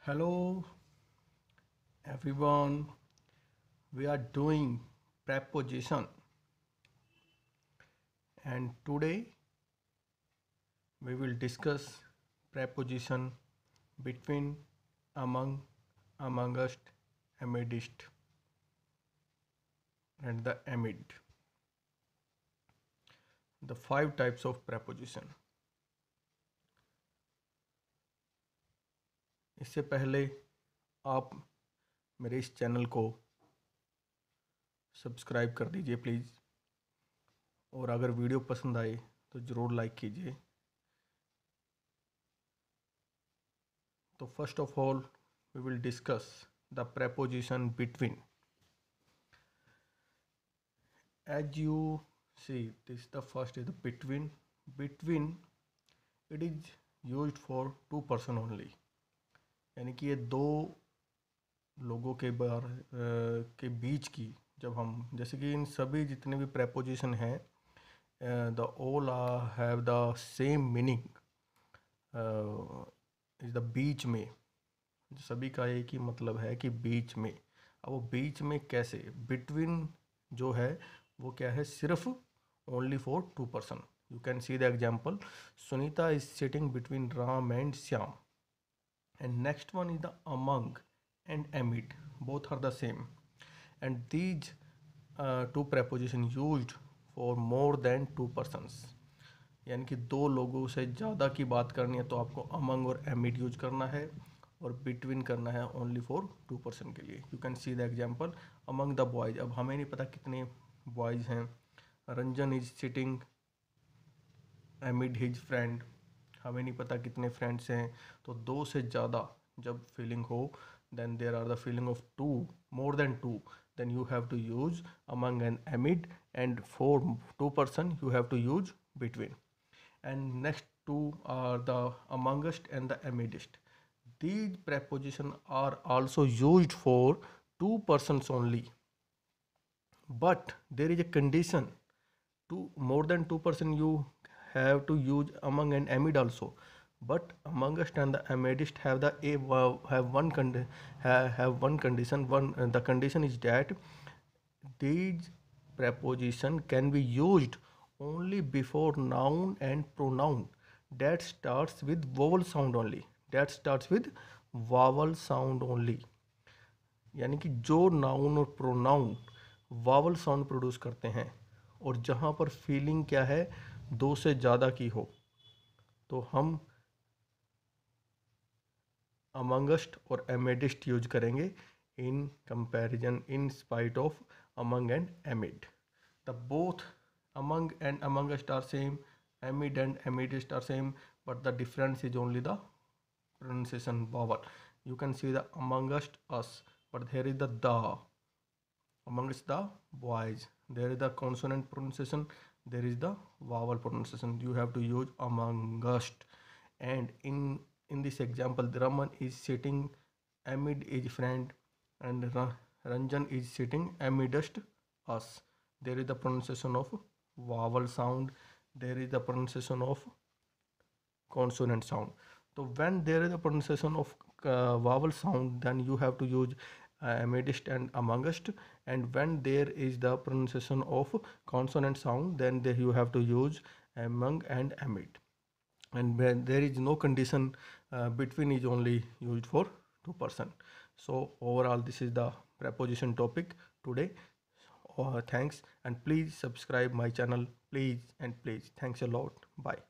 Hello everyone, we are doing preposition and today we will discuss preposition between, among, amongst, amidst and the amid. The five types of preposition. इससे पहले आप मेरे इस channel को subscribe कर दीजिए please, और अगर वीडियो पसंद आए तो ज़रूर लाइक कीजिए। तो first of all we will discuss the preposition between. As you see, this the first is the between. Between, it is used for two person only, यानी कि ये दो लोगों के बीच की, जब हम जैसे कि इन सभी जितने भी preposition हैं, the all have the same meaning, is the बीच में, सभी का एक ही मतलब है कि बीच में। अब वो बीच में कैसे, बिटवीन जो है वो क्या है, सिर्फ only for two person. You can see the example, Sunita is sitting between Ram and Shyam. And next one is the among and amid, both are the same. And these two preposition used for more than two persons, यानी कि दो लोगों से ज़्यादा की बात करनी है तो आपको अमंग और एमिड यूज करना है, और बिटवीन करना है ओनली फॉर टू पर्सन के लिए। You can see the example, among the boys, अब हमें नहीं पता कितने बॉयज हैं। Ranjan is sitting एमिड his friend, हमें नहीं पता कितने फ्रेंड्स हैं। तो दो से ज़्यादा जब फीलिंग हो, then there are the feeling of two, more than two, then you have to use among and amid, and for two person you have to use between. And next two are the amongst and the amidst. These prepositions are also used for two persons only, but there is a condition, to more than two person you have to use among and amid also, but amongst and the amidst have the have one condition. The condition is that these preposition can be used only before noun and pronoun that starts with vowel sound only, यानी कि जो noun और pronoun vowel sound produce करते हैं, और जहाँ पर feeling क्या है, दो से ज़्यादा की हो, तो हम अमंगस्ट और एमिडिस्ट यूज करेंगे in comparison, in spite of among and एमिड। The both among and amongst are same, amid and amidst are same, but the difference is only the pronunciation vowel. You can see the amongst us, but here is the amongst the boys, there is the consonant pronunciation, there is the vowel pronunciation. You have to use amongst. And in this example, the Raman is sitting amid his friend, and Ranjan is sitting amidst us. There is the pronunciation of vowel sound, there is the pronunciation of consonant sound. So when there is a pronunciation of vowel sound, then you have to use amidst and amongst, and when there is the pronunciation of consonant sound, then there you have to use among and amid. And when there is no condition, between is only used for two person. So overall, this is the preposition topic today. Thanks, and please subscribe my channel, please and please. Thanks a lot. Bye.